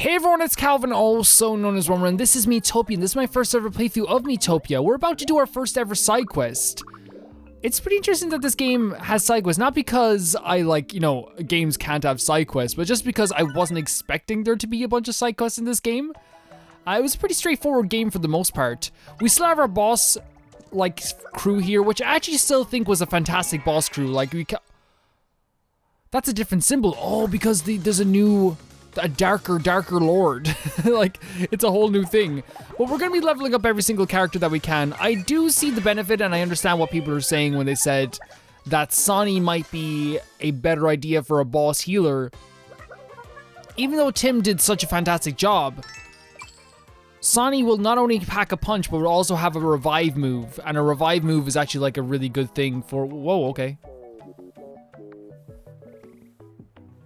Hey everyone, it's Calvin, also known as Roman, and this is Miitopia, and this is my first ever playthrough of Miitopia. We're about to do our first ever side quest. It's pretty interesting that this game has side quests, not because I games can't have side quests, but just because I wasn't expecting there to be a bunch of side quests in this game. It was a pretty straightforward game for the most part. We still have our boss, crew here, which I actually still think was a fantastic boss crew. That's a different symbol. Oh, because there's a darker lord. It's a whole new thing. But we're gonna be leveling up every single character that we can. I do see the benefit, and I understand what people are saying when they said that Sonny might be a better idea for a boss healer. Even though Tim did such a fantastic job, Sonny will not only pack a punch, but will also have a revive move. And a revive move is actually a really good thing for... Whoa, okay.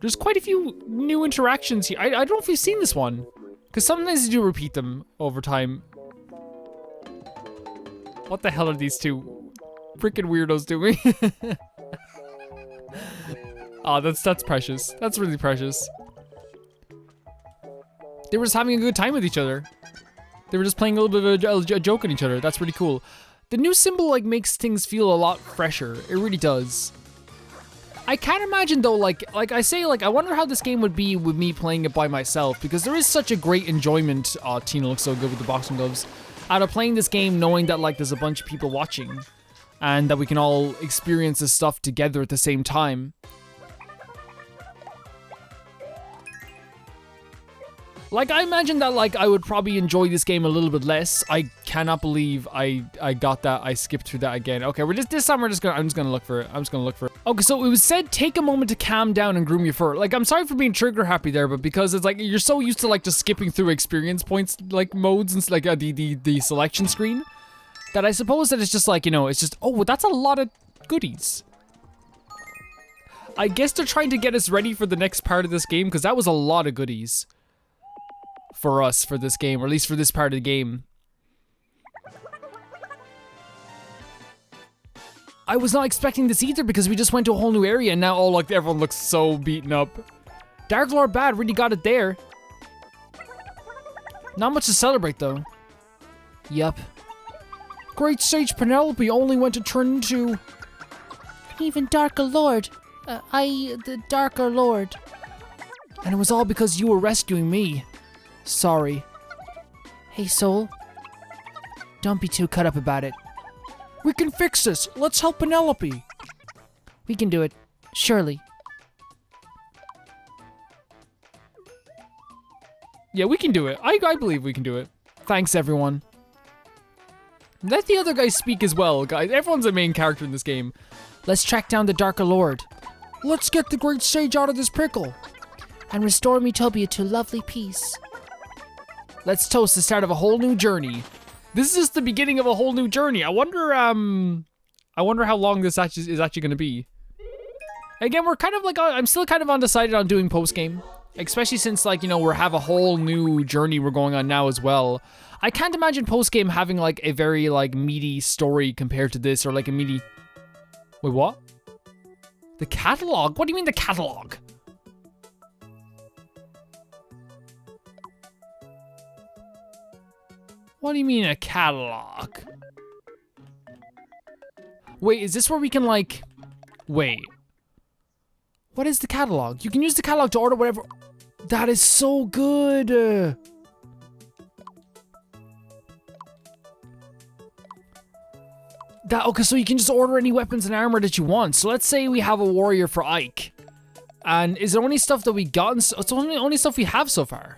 There's quite a few new interactions here. I don't know if you've seen this one, because sometimes you do repeat them over time. What the hell are these two freaking weirdos doing? Oh, that's precious. That's really precious. They were just having a good time with each other. They were just playing a little bit of a joke on each other. That's pretty cool. The new symbol makes things feel a lot fresher. It really does. I can't imagine though, I wonder how this game would be with me playing it by myself, because there is such a great enjoyment. Tina looks so good with the boxing gloves. Out of playing this game, knowing that there's a bunch of people watching, and that we can all experience this stuff together at the same time. I imagine that I would probably enjoy this game a little bit less. I cannot believe I got that. I skipped through that again. Okay, this time I'm just gonna look for it. Okay, so it was said take a moment to calm down and groom your fur. I'm sorry for being trigger happy there, but because it's you're so used to just skipping through experience points modes and the selection screen, that I suppose that it's just it's just, oh, that's a lot of goodies. I guess they're trying to get us ready for the next part of this game, because that was a lot of goodies for us for this game, or at least for this part of the game. I was not expecting this either, because we just went to a whole new area, and now everyone looks so beaten up. Dark Lord Bad really got it there. Not much to celebrate though. Yup. Great Sage Penelope only went to turn into an even darker lord. The darker lord. And it was all because you were rescuing me. Sorry. Hey, Soul. Don't be too cut up about it. We can fix this. Let's help Penelope. We can do it. Surely. Yeah, we can do it. I believe we can do it. Thanks, everyone. Let the other guys speak as well, guys. Everyone's a main character in this game. Let's track down the Darker Lord. Let's get the Great Sage out of this pickle. And restore Miitopia to lovely peace. Let's toast the start of a whole new journey. This is just the beginning of a whole new journey. I wonder how long this is actually going to be. Again, we're kind of I'm still kind of undecided on doing post-game. Especially since, we have a whole new journey we're going on now as well. I can't imagine post-game having, a very, meaty story compared to this, or, a meaty... Wait, what? The catalog? What do you mean the catalog? What do you mean a catalog? Wait, is this where we can wait. What is the catalog? You can use the catalog to order whatever. That is so good. Okay, so you can just order any weapons and armor that you want. So let's say we have a warrior for Ike. And is there only stuff that we got? It's only stuff we have so far.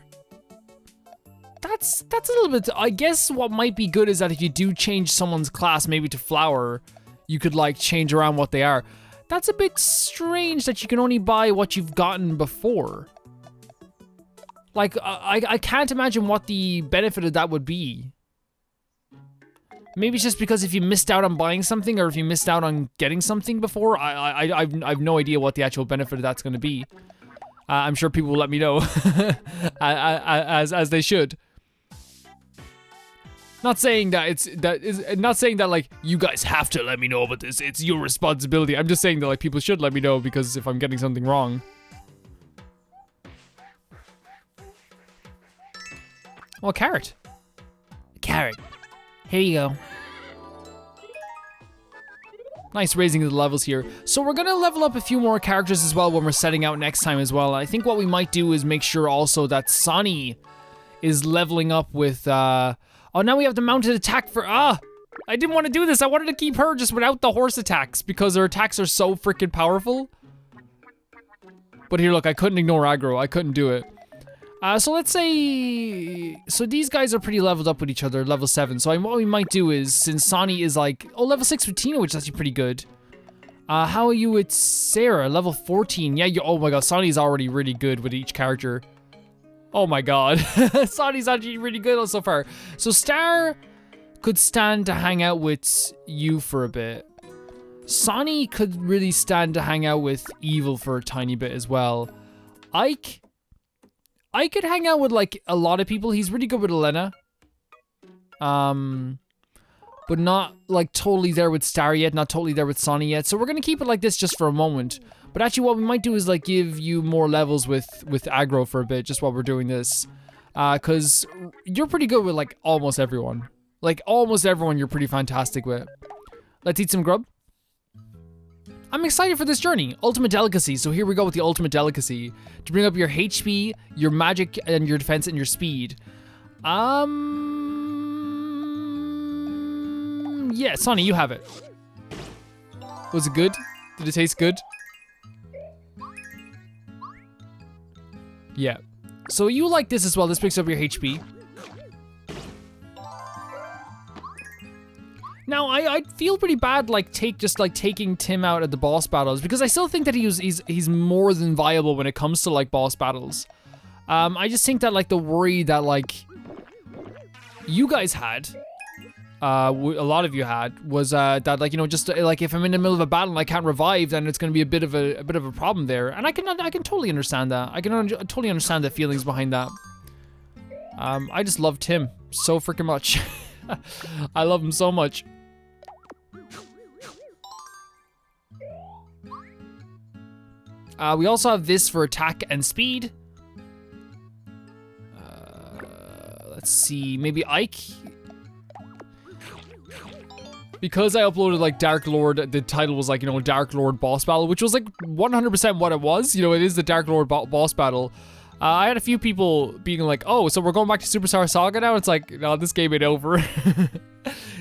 That's a little bit... I guess what might be good is that if you do change someone's class, maybe to Flower, you could change around what they are. That's a bit strange that you can only buy what you've gotten before. I can't imagine what the benefit of that would be. Maybe it's just because if you missed out on buying something, or if you missed out on getting something before, I've no idea what the actual benefit of that's going to be. I'm sure people will let me know, as they should. Not saying that you guys have to let me know about this. It's your responsibility. I'm just saying that people should let me know, because if I'm getting something wrong. Oh, a carrot. A carrot. Here you go. Nice raising of the levels here. So we're gonna level up a few more characters as well when we're setting out next time as well. I think what we might do is make sure also that Sonny is leveling up with, oh, now we have the mounted attack for, I didn't want to do this. I wanted to keep her just without the horse attacks because her attacks are so freaking powerful. But here, look, I couldn't ignore aggro. I couldn't do it. So let's say, so these guys are pretty leveled up with each other, level 7. So what we might do is, since Sonny is like, level 6 with Tina, which is actually pretty good. How are you with Sarah? Level 14. Yeah, oh my god, Sonny's already really good with each character. Oh my god. Sonny's actually really good so far. So Star could stand to hang out with you for a bit. Sonny could really stand to hang out with Evil for a tiny bit as well. Ike, I could hang out with like a lot of people. He's really good with Elena. But not like totally there with Star yet, not totally there with Sonny yet. So we're gonna keep it like this just for a moment. But actually what we might do is like give you more levels with aggro for a bit, just while we're doing this. Cause you're pretty good with like almost everyone. Like almost everyone you're pretty fantastic with. Let's eat some grub. I'm excited for this journey. Ultimate delicacy. So here we go with the ultimate delicacy. To bring up your HP, your magic, and your defense, and your speed. Yeah, Sonny, you have it. Was it good? Did it taste good? Yeah. So you like this as well. This picks up your HP. Now, I feel pretty bad, like, taking Tim out at the boss battles, because I still think that he's more than viable when it comes to, like, boss battles. I just think that, like, the worry that, like, you guys had, a lot of you had, was, that, like, you know, just, like, if I'm in the middle of a battle and I can't revive, then it's gonna be a bit of a problem there. And I can totally understand that. I can totally understand the feelings behind that. I just love Tim so freaking much. I love him so much. We also have this for attack and speed. Let's see, maybe Ike? Because I uploaded like Dark Lord, the title was like, you know, Dark Lord boss battle, which was like 100% what it was. You know, it is the Dark Lord boss battle. I had a few people being like, oh, so we're going back to Superstar Saga now? It's like, no, this game ain't over.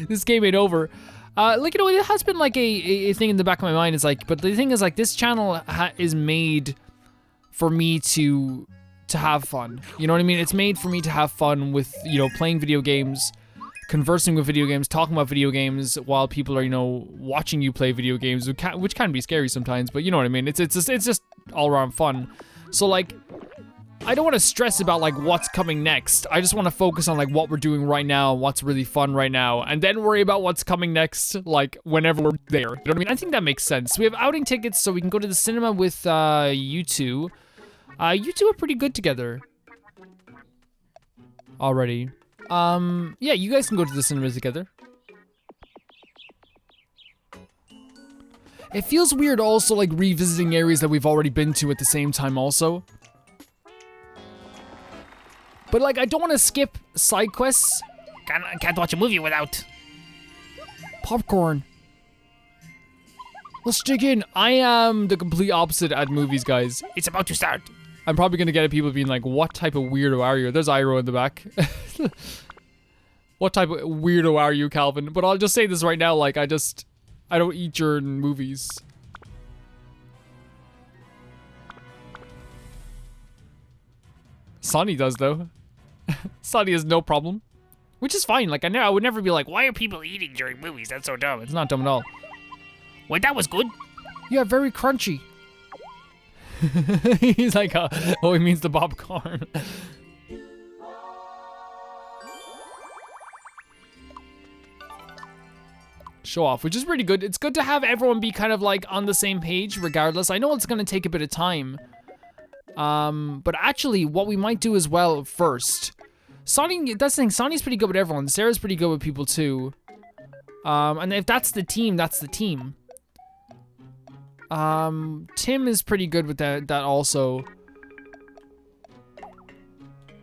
This game ain't over. Like, you know, it has been like a thing in the back of my mind. It's like, but the thing is like, this channel is made for me to have fun. You know what I mean? It's made for me to have fun with, you know, playing video games, conversing with video games, talking about video games while people are, you know, watching you play video games, which can be scary sometimes, but you know what I mean? It's just all around fun. So like, I don't want to stress about like what's coming next. I just want to focus on like what we're doing right now, what's really fun right now, and then worry about what's coming next, like whenever we're there. You know what I mean? I think that makes sense. We have outing tickets, so we can go to the cinema with you two. You two are pretty good together already. Yeah, you guys can go to the cinema together. It feels weird also like revisiting areas that we've already been to at the same time also. But like, I don't want to skip side quests. I can't watch a movie without popcorn. Let's dig in. I am the complete opposite at movies, guys. It's about to start. I'm probably gonna get people being like, what type of weirdo are you? There's Iroh in the back. What type of weirdo are you, Calvin? But I'll just say this right now, like, I don't eat during movies. Sonny does, though. Sonny has no problem. Which is fine, like, I would never be like, why are people eating during movies? That's so dumb. It's not dumb at all. Wait, that was good. Yeah, very crunchy. He's like, oh, he means the popcorn. Show off, which is really good. It's good to have everyone be kind of like on the same page regardless. I know it's gonna take a bit of time. But actually what we might do as well first. Sonny, that's the thing, Sonny's pretty good with everyone. Sarah's pretty good with people too. And if that's the team, that's the team. Tim is pretty good with that also.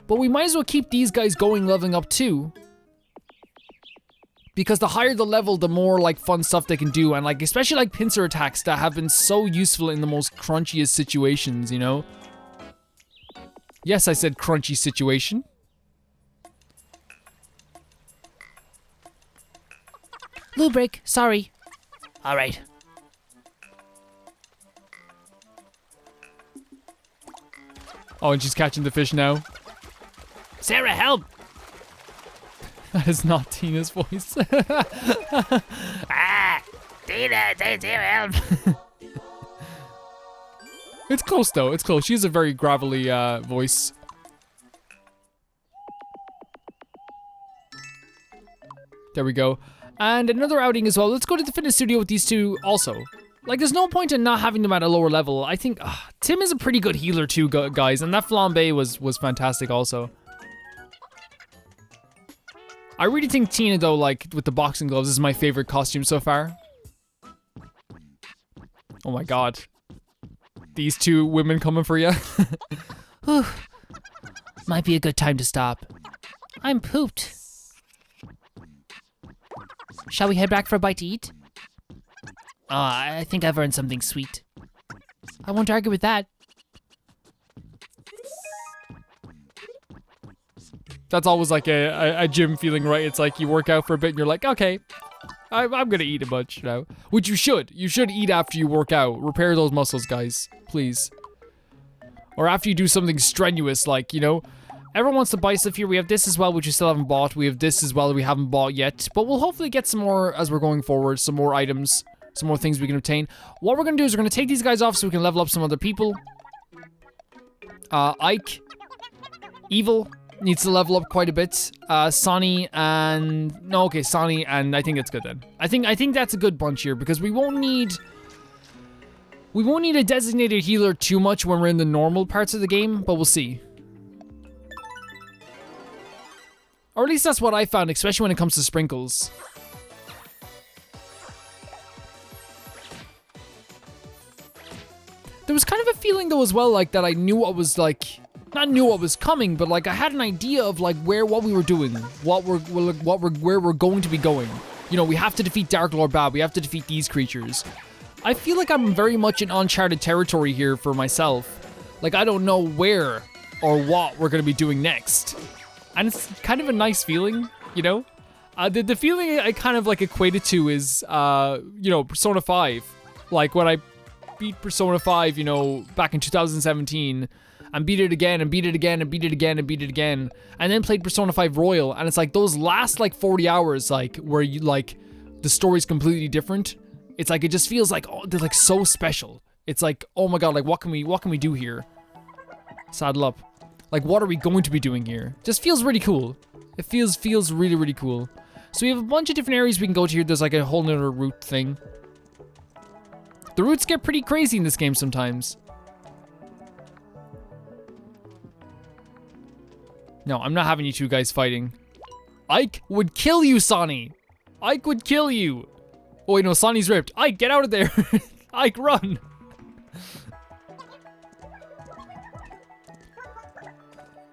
But we might as well keep these guys going, leveling up too. Because the higher the level, the more like fun stuff they can do. And like, especially like pincer attacks that have been so useful in the most crunchiest situations, you know? Yes, I said crunchy situation. Loo break, sorry. Alright. Oh, and she's catching the fish now. Sarah, help! That is not Tina's voice. Tina, Sarah, help! It's close though, it's close. She has a very gravelly voice. There we go. And another outing as well. Let's go to the fitness studio with these two also. Like, there's no point in not having them at a lower level. I think Tim is a pretty good healer too, guys. And that flambe was fantastic also. I really think Tina, though, like, with the boxing gloves, is my favorite costume so far. Oh my god. These two women coming for you. Might be a good time to stop. I'm pooped. Shall we head back for a bite to eat? I think I've earned something sweet. I won't argue with that. That's always like a gym feeling, right? It's like you work out for a bit and you're like, okay, I'm gonna eat a bunch now. Which you should. You should eat after you work out. Repair those muscles, guys. Please. Or after you do something strenuous, like, you know. Everyone wants to buy stuff here. We have this as well, which we still haven't bought. We have this as well that we haven't bought yet. But we'll hopefully get some more as we're going forward. Some more items. Some more things we can obtain. What we're going to do is we're going to take these guys off so we can level up some other people. Ike. Evil needs to level up quite a bit. Sonny and... No, okay, Sonny and I think it's good then. I think that's a good bunch here because we won't need... We won't need a designated healer too much when we're in the normal parts of the game, but we'll see. Or at least that's what I found, especially when it comes to sprinkles. There was kind of a feeling though as well, like that I knew what was like, not knew what was coming, but like I had an idea of like what we were doing, where we're going to be going. You know, we have to defeat Dark Lord Bab, we have to defeat these creatures. I feel like I'm very much in uncharted territory here for myself. Like I don't know where or what we're gonna be doing next. And it's kind of a nice feeling, you know? The feeling I kind of like equate it to is, you know, Persona 5. Like when I beat Persona 5, you know, back in 2017, and beat it again, and beat it again, and beat it again, and beat it again, and then played Persona 5 Royal, and it's like those last like 40 hours, like, where you, like, the story's completely different. It's like, it just feels like, oh, they're like so special. It's like, oh my god, like, what can we do here? Saddle up. Like, what are we going to be doing here? Just feels really cool. It feels really, really cool. So we have a bunch of different areas we can go to here. There's like a whole nother route thing. The routes get pretty crazy in this game sometimes. No, I'm not having you two guys fighting. Ike would kill you, Sonny. Ike would kill you. Oh wait, no, Sonny's ripped. Ike, get out of there. Ike, run.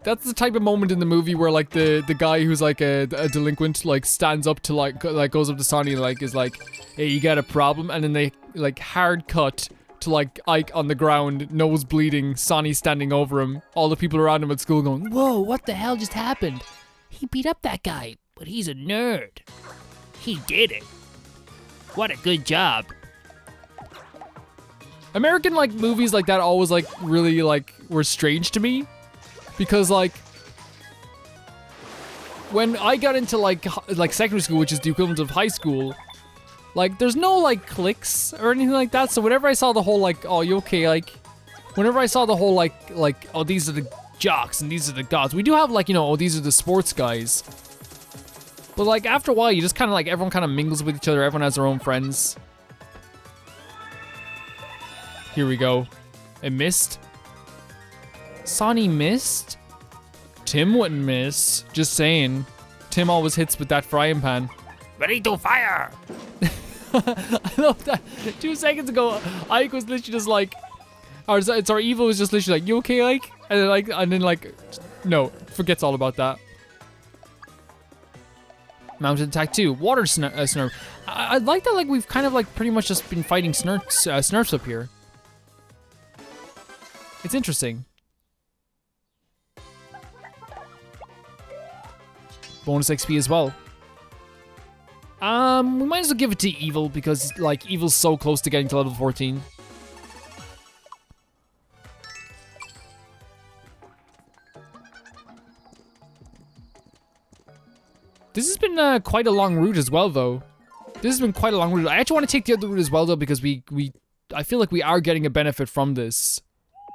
That's the type of moment in the movie where like the guy who's like a delinquent like stands up to like goes up to Sonny and like is like, hey, you got a problem? And then they like hard cut to like Ike on the ground, nose bleeding, Sonny standing over him, all the people around him at school going, whoa, what the hell just happened? He beat up that guy, but he's a nerd. He did it. What a good job. American like movies like that always like really like were strange to me. Because like, when I got into like secondary school, which is the equivalent of high school, like there's no like cliques or anything like that. So whenever I saw the whole like, oh, you okay? Like, whenever I saw the whole like, oh, these are the jocks and these are the gods. We do have like, you know, oh, these are the sports guys. But like after a while, you just kind of like, everyone kind of mingles with each other. Everyone has their own friends. Here we go. It missed. Sonny missed? Tim wouldn't miss. Just saying. Tim always hits with that frying pan. Ready to fire! I love that. 2 seconds ago, Ike was literally just like, or sorry, Evil was just literally like, you okay, Ike? And then like, no, forgets all about that. Mounted attack 2. Water Snurf. I like that, like, we've kind of, like, pretty much just been fighting Snurfs up here. It's interesting. Bonus XP as well. We might as well give it to Evil because, like, Evil's so close to getting to level 14. This has been quite a long route as well, though. This has been quite a long route. I actually want to take the other route as well, though, because I feel like we are getting a benefit from this.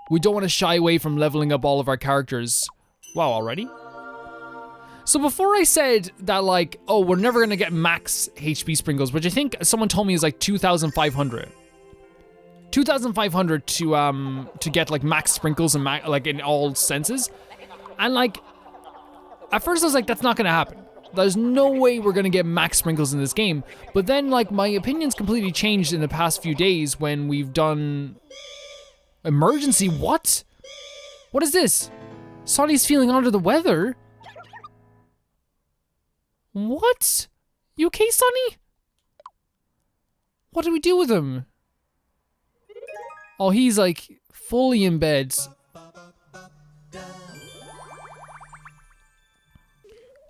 We don't want to shy away from leveling up all of our characters. Wow, already? So before I said that, like, oh, we're never going to get max HP sprinkles, which I think someone told me is like 2,500. 2,500 to get, like, max sprinkles and, like, in all senses. And, like, at first I was like, that's not going to happen. There's no way we're gonna get max sprinkles in this game. But then, like, my opinion's completely changed in the past few days when we've done... Emergency? What? What is this? Sonny's feeling under the weather? What? You okay, Sonny? What do we do with him? Oh, he's, like, fully in bed.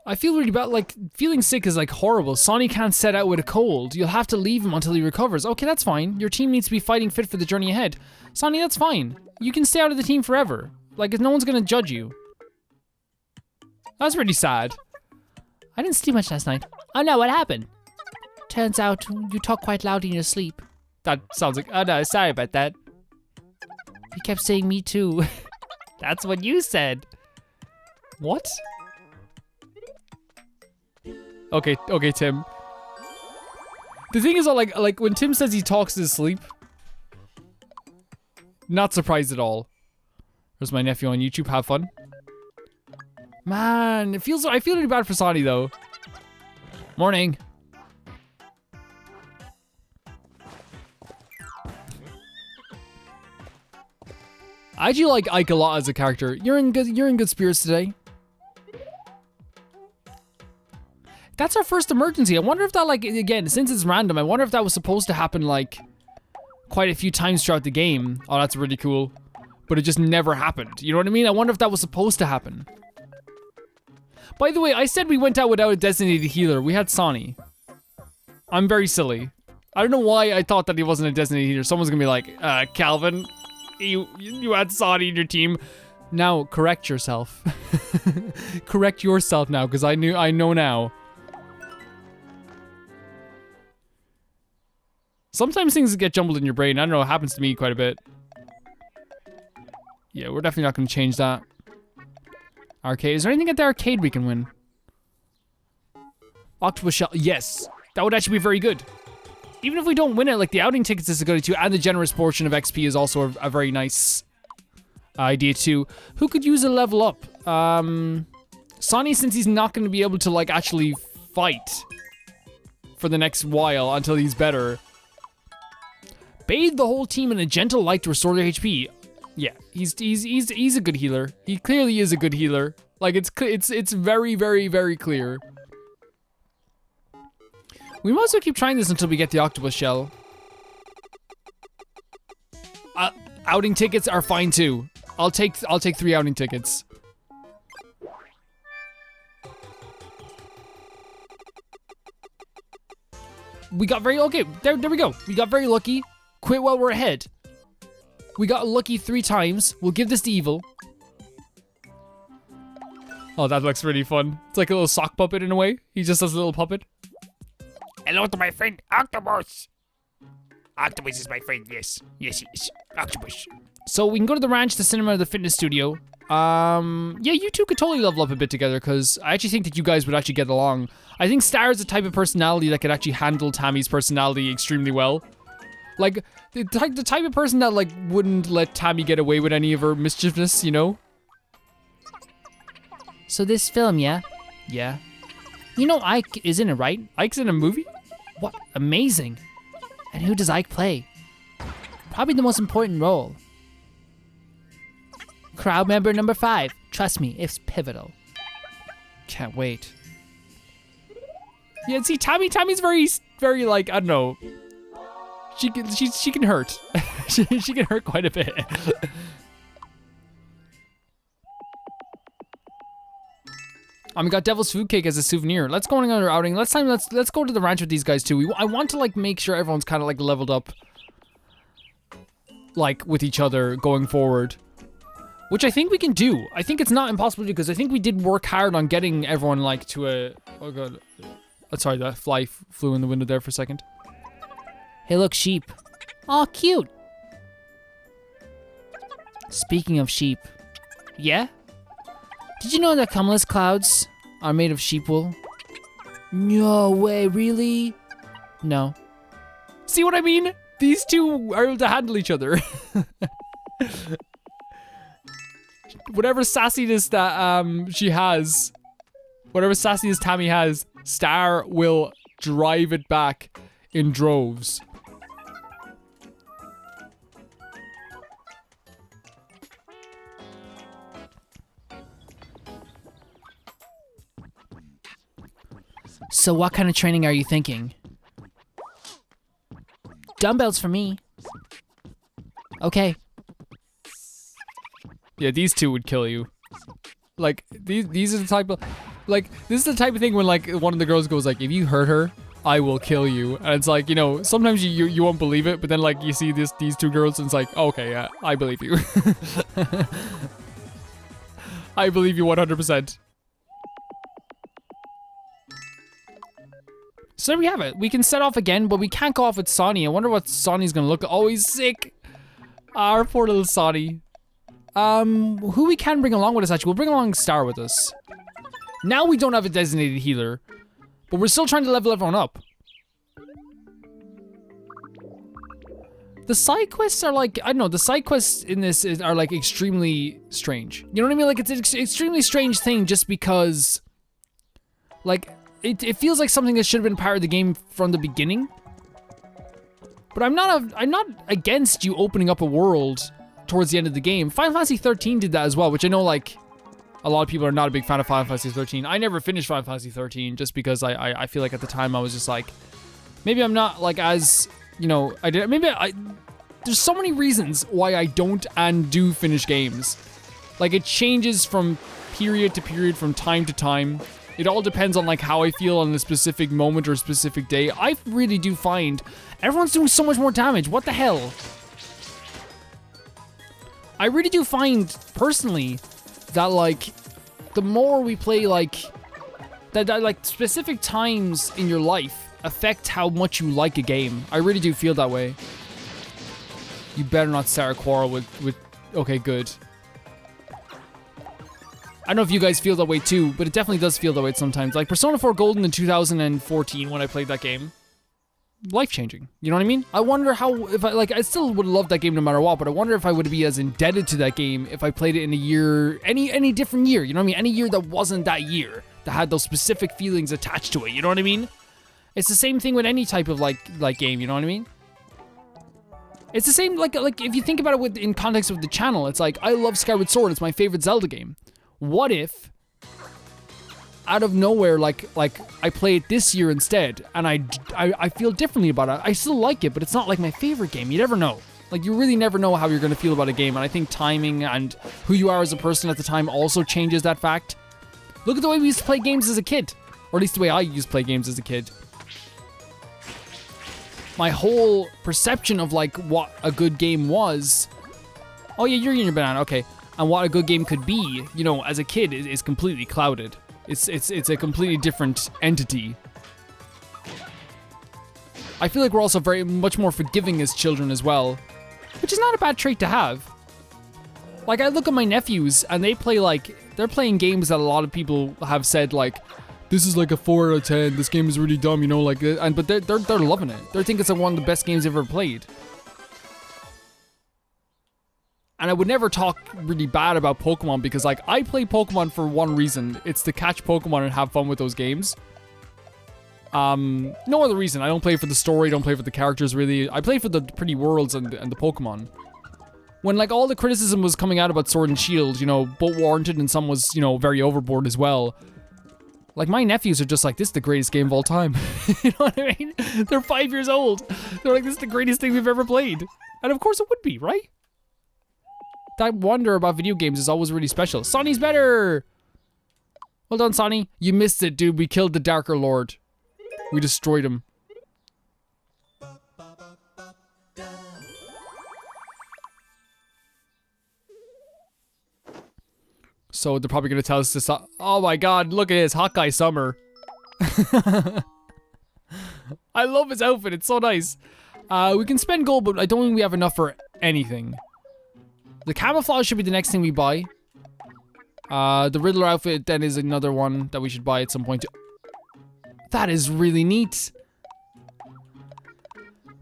I feel really bad, like, feeling sick is, like, horrible. Sonny can't set out with a cold. You'll have to leave him until he recovers. Okay, that's fine. Your team needs to be fighting fit for the journey ahead. Sonny, that's fine. You can stay out of the team forever. Like, no one's gonna judge you. That's really sad. I didn't sleep much last night. Oh no, what happened? Turns out, you talk quite loud in your sleep. That sounds like, oh no, sorry about that. You kept saying me too. That's what you said. What? Okay, Tim. The thing is, like when Tim says he talks in his sleep, not surprised at all. There's my nephew on YouTube. Have fun. Man, I feel really bad for Sonny though. Morning. I do like Ike a lot as a character. You're in good spirits today. That's our first emergency. I wonder if that, like, again, since it's random, I wonder if that was supposed to happen, like, quite a few times throughout the game. Oh, that's really cool. But it just never happened. You know what I mean? I wonder if that was supposed to happen. By the way, I said we went out without a designated healer. We had Sonny. I'm very silly. I don't know why I thought that he wasn't a designated healer. Someone's gonna be like, Calvin, you had Sonny in your team. Now, correct yourself. Correct yourself now, because I know now. Sometimes things get jumbled in your brain. I don't know, it happens to me quite a bit. Yeah, we're definitely not going to change that. Arcade. Is there anything at the arcade we can win? Octopus Shell. Yes. That would actually be very good. Even if we don't win it, like, the outing tickets is a good idea too, and the generous portion of XP is also a very nice idea too. Who could use a level up? Sonny, since he's not going to be able to, like, actually fight for the next while until he's better. Bathe the whole team in a gentle light to restore their HP. Yeah, he's a good healer. He clearly is a good healer. Like, it's very, very, very clear. We might as well keep trying this until we get the octopus shell. Outing tickets are fine too. I'll take 3 outing tickets. We got very okay. There we go. We got very lucky. Quit while we're ahead. We got lucky 3 times. We'll give this to Evil. Oh, that looks really fun. It's like a little sock puppet in a way. He just does a little puppet. Hello to my friend Octopus. Octopus is my friend, yes. Yes, he is. Octopus. So we can go to the ranch, the cinema, the fitness studio. Yeah, you two could totally level up a bit together because I actually think that you guys would actually get along. I think Star is the type of personality that could actually handle Tammy's personality extremely well. Like, the type of person that, like, wouldn't let Tammy get away with any of her mischievousness, you know? So this film, yeah? Yeah. You know Ike is in it, right? Ike's in a movie? What? Amazing. And who does Ike play? Probably the most important role. Crowd member number 5. Trust me, it's pivotal. Can't wait. Yeah, see, Tammy's very like, I don't know. She can hurt. she can hurt quite a bit. We got Devil's Food Cake as a souvenir. Let's go on another outing. Let's go to the ranch with these guys too. I want to like make sure everyone's kind of like leveled up, like with each other going forward, which I think we can do. I think it's not impossible to do because I think we did work hard on getting everyone like to a. Oh god, sorry, that fly flew in the window there for a second. Hey, look, sheep. Aw, cute. Speaking of sheep, yeah. Did you know that cumulus clouds are made of sheep wool? No way, really? No. See what I mean? These two are able to handle each other. Whatever sassiness that she has, whatever sassiness Tammy has, Star will drive it back in droves. So what kind of training are you thinking? Dumbbells for me. Okay. Yeah, these two would kill you. Like, these are the type of... Like, this is the type of thing when, like, one of the girls goes, like, if you hurt her, I will kill you. And it's like, you know, sometimes you won't believe it, but then, like, you see these two girls and it's like, oh, okay, yeah, I believe you. I believe you 100%. So there we have it. We can set off again, but we can't go off with Sonny. I wonder what Sonny's gonna look like. Oh, he's sick. Our poor little Sonny. Who we can bring along with us, actually. We'll bring along Star with us. Now we don't have a designated healer, but we're still trying to level everyone up. The side quests are like, I don't know, the side quests in this are like extremely strange. You know what I mean? Like, it's an extremely strange thing just because, like, it feels like something that should have been part of the game from the beginning. But I'm not against you opening up a world towards the end of the game. Final Fantasy 13 did that as well, which I know like a lot of people are not a big fan of Final Fantasy 13. I never finished Final Fantasy 13 just because I feel like at the time I was just like, maybe I'm not like as, you know, there's so many reasons why I don't and do finish games. Like, it changes from period to period, from time to time. It all depends on like how I feel on a specific moment or a specific day. I really do find everyone's doing so much more damage. What the hell? I really do find personally that like the more we play, like that like specific times in your life affect how much you like a game. I really do feel that way. You better not start a quarrel with okay, good. I don't know if you guys feel that way too, but it definitely does feel that way sometimes. Like Persona 4 Golden in 2014 when I played that game. Life-changing. You know what I mean? I wonder how, if I still would love that game no matter what, but I wonder if I would be as indebted to that game if I played it in a year, any different year, you know what I mean? Any year that wasn't that year, that had those specific feelings attached to it, you know what I mean? It's the same thing with any type of like game, you know what I mean? It's the same, like if you think about it in context of the channel, it's like, I love Skyward Sword, it's my favorite Zelda game. What if, out of nowhere, like I play it this year instead, and I feel differently about it. I still like it, but it's not like my favorite game. You never know. Like, you really never know how you're going to feel about a game, and I think timing and who you are as a person at the time also changes that fact. Look at the way we used to play games as a kid, or at least the way I used to play games as a kid. My whole perception of like what a good game was. Oh yeah, you're eating your banana. Okay. And what a good game could be, you know, as a kid is completely clouded. It's a completely different entity. I feel like we're also very much more forgiving as children as well, which is not a bad trait to have. Like, I look at my nephews and they play like, they're playing games that a lot of people have said like, this is like a 4 out of 10, this game is really dumb, you know, like, but they're loving it. They think it's like one of the best games they've ever played. And I would never talk really bad about Pokemon because, like, I play Pokemon for one reason. It's to catch Pokemon and have fun with those games. No other reason. I don't play for the story, don't play for the characters, really. I play for the pretty worlds and the Pokemon. When, like, all the criticism was coming out about Sword and Shield, you know, both warranted and some was, you know, very overboard as well. Like, my nephews are just like, this is the greatest game of all time. You know what I mean? They're 5 years old. They're like, this is the greatest thing we've ever played. And of course it would be, right? That wonder about video games is always really special. Sonny's better! Well done, Sonny. You missed it, dude. We killed the Darker Lord. We destroyed him. So they're probably gonna tell us to. Oh my god, look at this Hawkeye Summer. I love his outfit, it's so nice. We can spend gold, but I don't think we have enough for anything. The camouflage should be the next thing we buy. The Riddler outfit then is another one that we should buy at some point. That is really neat.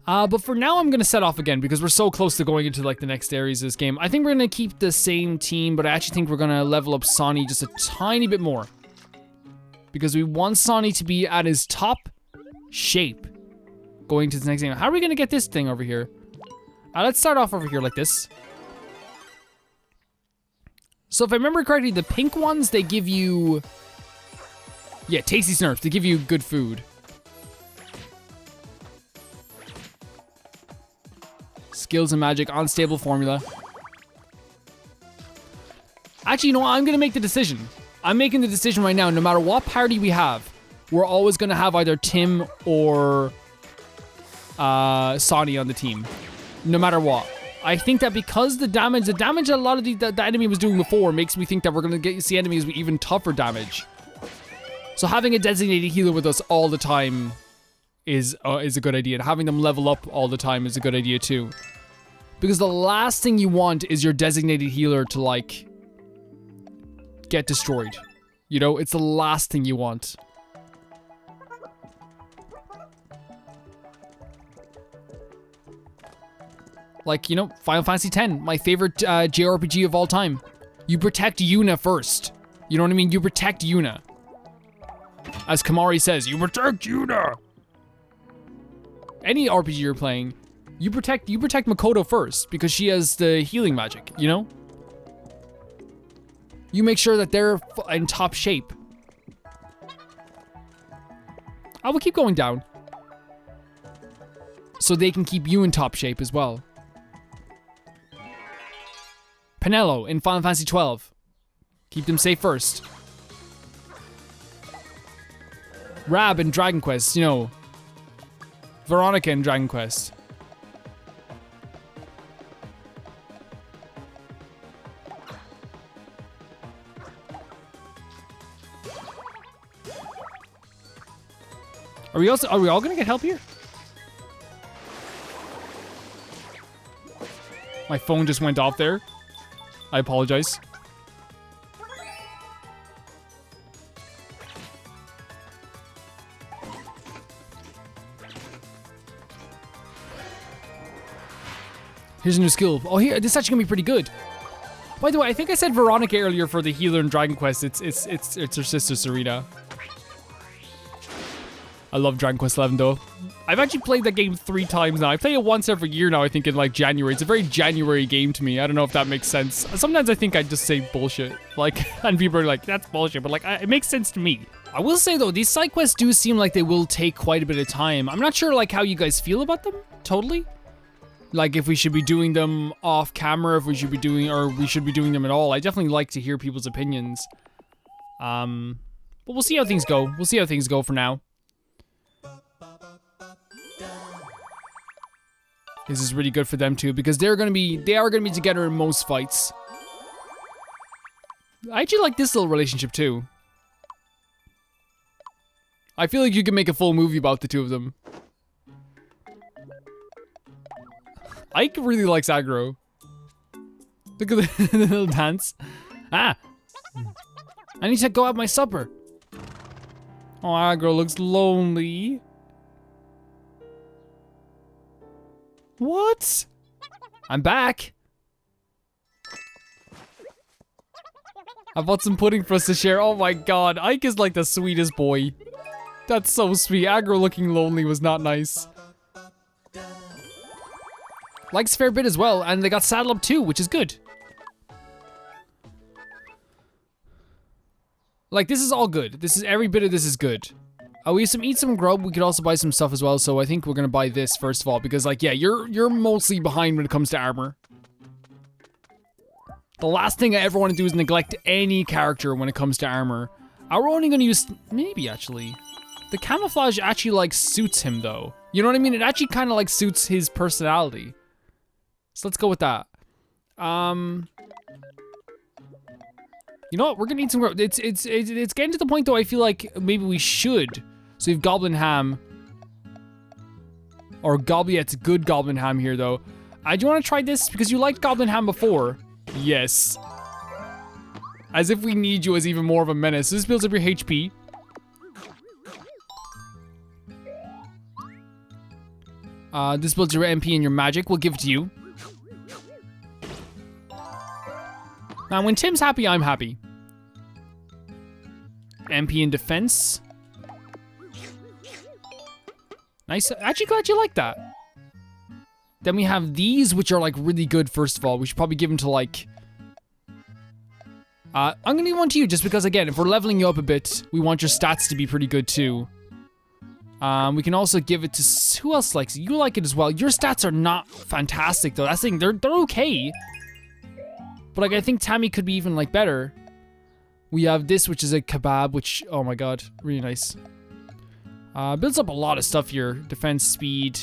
But for now, I'm gonna set off again because we're so close to going into like the next areas of this game. I think we're gonna keep the same team, but I actually think we're gonna level up Sonny just a tiny bit more. Because we want Sonny to be at his top shape going to the next game. How are we gonna get this thing over here? Let's start off over here like this. So if I remember correctly, the pink ones, they give you... Yeah, tasty Snurfs. They give you good food. Skills and magic, unstable formula. Actually, you know what? I'm gonna make the decision. I'm making the decision right now. No matter what party we have, we're always gonna have either Tim or Sonny on the team. No matter what. I think that because the damage a lot of the enemy was doing before makes me think that we're gonna see enemies with even tougher damage. So having a designated healer with us all the time is a good idea. And having them level up all the time is a good idea too. Because the last thing you want is your designated healer to like get destroyed. You know, it's the last thing you want. Like, you know, Final Fantasy X, my favorite JRPG of all time. You protect Yuna first. You know what I mean? You protect Yuna. As Kamari says, you protect Yuna. Any RPG you're playing, you protect Makoto first because she has the healing magic, you know? You make sure that they're in top shape. I will keep going down. So they can keep you in top shape as well. Penelo in Final Fantasy XII. Keep them safe first. Rab in Dragon Quest, you know. Veronica in Dragon Quest. Are we all gonna get help here? My phone just went off there. I apologize. Here's a new skill. Oh, here, this is actually gonna be pretty good. By the way, I think I said Veronica earlier for the healer in Dragon Quest. It's her sister Serena. I love Dragon Quest XI though. I've actually played that game 3 times now. I play it once every year now, I think in like January. It's a very January game to me. I don't know if that makes sense. Sometimes I think I just say bullshit. Like, and people are like, that's bullshit. But like, it makes sense to me. I will say though, these side quests do seem like they will take quite a bit of time. I'm not sure like how you guys feel about them, totally. Like if we should be doing them off camera, if we should be doing, or we should be doing them at all. I definitely like to hear people's opinions. But we'll see how things go. We'll see how things go for now. This is really good for them too, because they are gonna be together in most fights. I actually like this little relationship too. I feel like you can make a full movie about the two of them. Ike really likes aggro. Look at the little dance. Ah! I need to go have my supper. Oh, aggro looks lonely. What? I'm back. I bought some pudding for us to share. Oh my god, Ike is like the sweetest boy. That's so sweet. Aggro looking lonely was not nice. Likes a fair bit as well, and they got saddle up too, which is good. Like, this is all good. This is, every bit of this is good. We eat some grub. We could also buy some stuff as well. So I think we're gonna buy this first of all because, like, yeah, you're mostly behind when it comes to armor. The last thing I ever want to do is neglect any character when it comes to armor. We're only gonna use, maybe actually, the camouflage actually like suits him though. You know what I mean? It actually kind of like suits his personality. So let's go with that. You know what? We're gonna need some grub. It's getting to the point though. I feel like maybe we should. So we have goblin ham. Or goblin, yeah, it's good goblin ham here though. Do you want to try this? Because you liked goblin ham before. Yes. As if we need you as even more of a menace. This builds up your HP. This builds your MP and your magic. We'll give it to you. Now, when Tim's happy, I'm happy. MP and defense. Nice. Actually, glad you like that. Then we have these, which are like really good. First of all, we should probably give them to like. I'm gonna give one to you just because, again, if we're leveling you up a bit, we want your stats to be pretty good too. We can also give it to who else likes it? You like it as well. Your stats are not fantastic though. That's the thing. They're okay. But like I think Tammy could be even like better. We have this, which is a kebab, which, oh my god, really nice. Builds up a lot of stuff here. Defense, speed.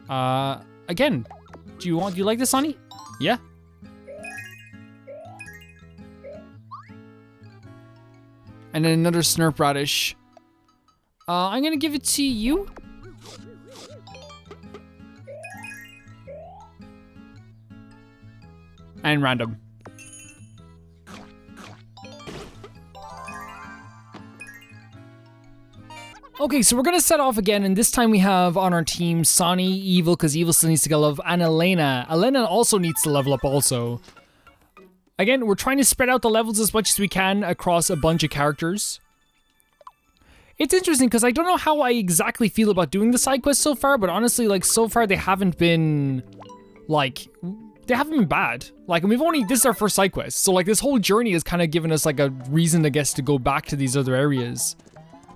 Again, do you like this, Sonny? Yeah? And then another Snurp Radish. I'm gonna give it to you. And random. Okay, so we're gonna set off again, and this time we have on our team Sonny, Evil, because Evil still needs to get level up, and Elena. Elena also needs to level up also. Again, we're trying to spread out the levels as much as we can across a bunch of characters. It's interesting, because I don't know how I exactly feel about doing the side quests so far, but honestly, like, so far they haven't been, like, they haven't been bad. Like, and this is our first side quest, so like, this whole journey has kind of given us like a reason, I guess, to go back to these other areas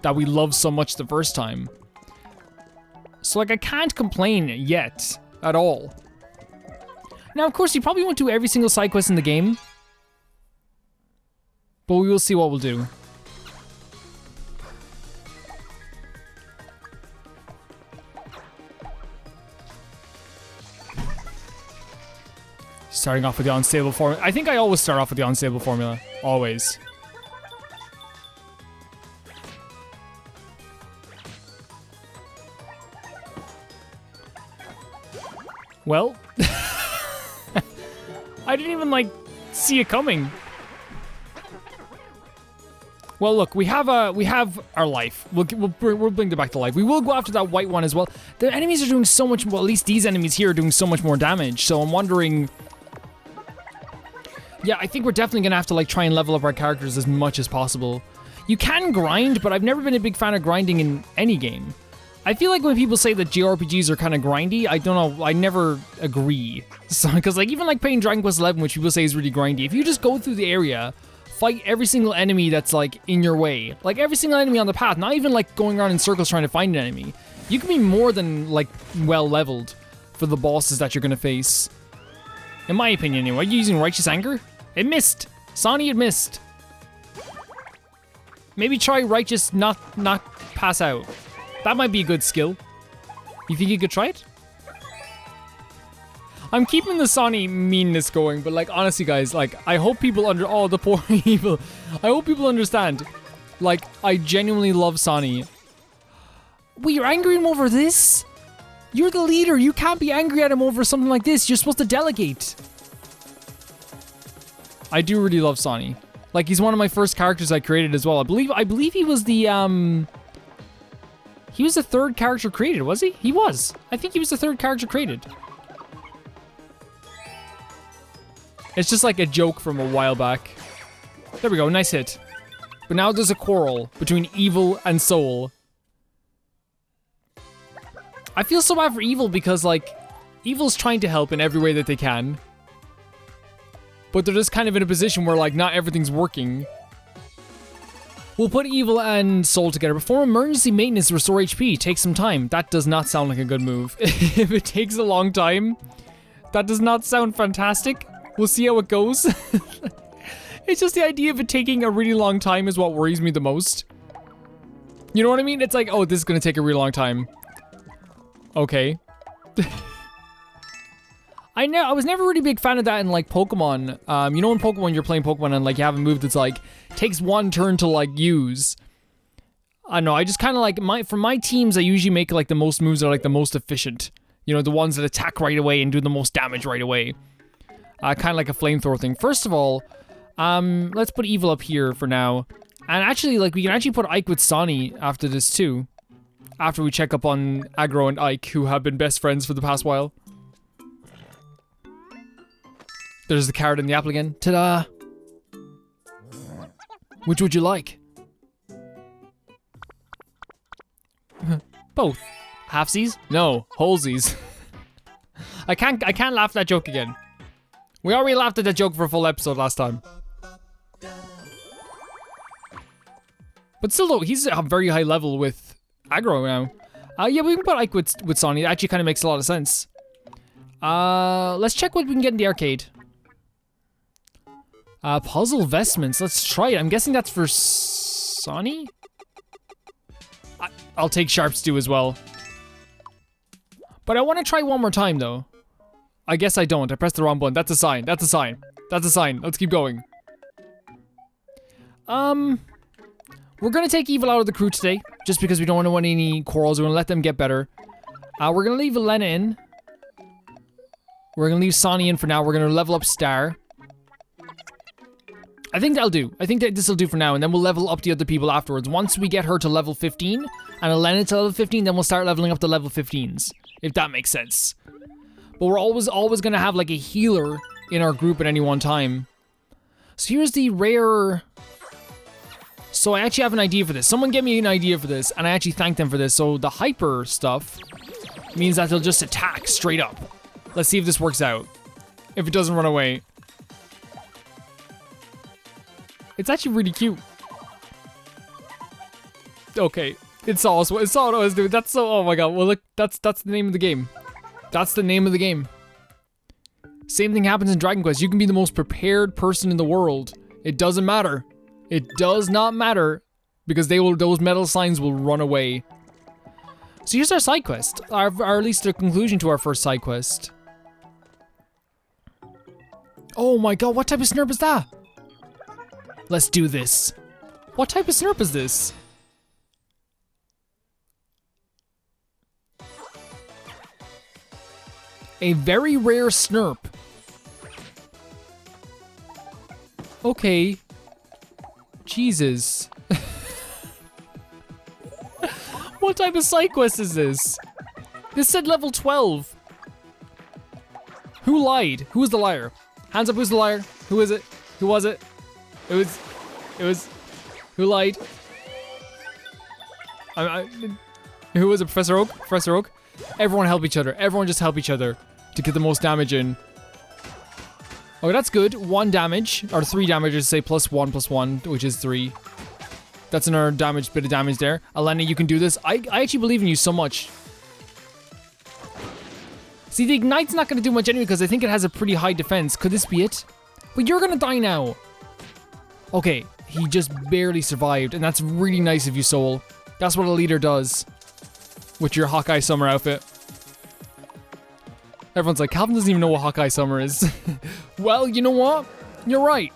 that we loved so much the first time. So like, I can't complain yet at all. Now, of course, you probably won't do every single side quest in the game, but we will see what we'll do. Starting off with the unstable formula. I think I always start off with the unstable formula. Always. Well, I didn't even like see it coming. Well, look, we have our life. We'll bring it back to life. We will go after that white one as well. The enemies are doing so much. Well, at least these enemies here are doing so much more damage. So I'm wondering. Yeah, I think we're definitely gonna have to like try and level up our characters as much as possible. You can grind, but I've never been a big fan of grinding in any game. I feel like when people say that JRPGs are kind of grindy, I don't know, I never agree. So, because like even like playing Dragon Quest XI, which people say is really grindy, if you just go through the area, fight every single enemy that's like in your way, like every single enemy on the path, not even like going around in circles trying to find an enemy, you can be more than like well leveled for the bosses that you're gonna face. In my opinion anyway. Are you using Righteous Anger? It missed! Sonny, it missed! Maybe try Righteous not pass out. That might be a good skill. You think you could try it? I'm keeping the Sonny meanness going, but like honestly guys, like I hope people oh, the poor people. I hope people understand. Like, I genuinely love Sonny. Wait, you're angry at him over this? You're the leader, you can't be angry at him over something like this. You're supposed to delegate. I do really love Sonny. Like, he's one of my first characters I created as well. I believe he was the he was the third character created, was he? He was. I think he was the third character created. It's just like a joke from a while back. There we go, nice hit. But now there's a quarrel between Evil and Soul. I feel so bad for Evil because, like, Evil's trying to help in every way that they can. But they're just kind of in a position where, like, not everything's working. We'll put Evil and Soul together. Perform emergency maintenance to restore HP. Take some time. That does not sound like a good move. If it takes a long time, that does not sound fantastic. We'll see how it goes. It's just the idea of it taking a really long time is what worries me the most. You know what I mean? It's like, oh, this is gonna take a really long time. Okay. I was never really a big fan of that in like Pokemon. You know in Pokemon you're playing Pokemon and like you have a move that's like takes one turn to like use. I don't know, I just kind of like for my teams I usually make like the most moves that are like the most efficient. You know, the ones that attack right away and do the most damage right away. Kind of like a flamethrower thing. First of all, let's put Evil up here for now. And actually, like, we can actually put Ike with Sonny after this too. After we check up on Aggro and Ike, who have been best friends for the past while. There's the carrot and the apple again. Ta-da! Which would you like? Both. Halfsies? No, wholesies. I can't laugh at that joke again. We already laughed at that joke for a full episode last time. But still though, he's a very high level with Aggro now. Yeah, we can put Ike with Sonny. It actually kind of makes a lot of sense. Let's check what we can get in the arcade. Puzzle vestments. Let's try it. I'm guessing that's for Sonny? I'll take Sharp Stew as well. But I want to try one more time though. I guess I don't. I pressed the wrong button. That's a sign. That's a sign. That's a sign. Let's keep going. We're gonna take Evil out of the crew today, just because we don't want any quarrels. We're gonna let them get better. We're gonna leave Elena in. We're gonna leave Sonny in for now. We're gonna level up Star. I think that'll do. I think that this will do for now, and then we'll level up the other people afterwards. Once we get her to level 15, and Elena to level 15, then we'll start leveling up the level 15s. If that makes sense. But we're always gonna have like a healer in our group at any one time. So here's the rare... So I actually have an idea for this. Someone gave me an idea for this, and I actually thanked them for this. So the hyper stuff means that they'll just attack straight up. Let's see if this works out. If it doesn't run away. It's actually really cute. Okay, it saw us. It saw what I was doing. That's so. Oh my god. Well, look, that's the name of the game. That's the name of the game. Same thing happens in Dragon Quest. You can be the most prepared person in the world. It doesn't matter. It does not matter because those metal signs will run away. So here's our side quest, or at least the conclusion to our first side quest. Oh my god, what type of Snurp is that? Let's do this. What type of Snurp is this? A very rare Snurp. Okay. Jesus. What type of side quest is this? This said level 12. Who lied? Who was the liar? Hands up, who's the liar? Who is it? Who was it? It was, who lied? Who was it, Professor Oak? Professor Oak? Everyone help each other. Everyone just help each other to get the most damage in. Okay, that's good. 1 damage, or 3 damage, I say +1, which is 3. That's another bit of damage there. Elena, you can do this. I actually believe in you so much. See, the Ignite's not going to do much anyway because I think it has a pretty high defense. Could this be it? But you're going to die now. Okay, he just barely survived, and that's really nice of you, Soul. That's what a leader does with your Hawkeye Summer outfit. Everyone's like, Calvin doesn't even know what Hawkeye Summer is. Well, you know what? You're right.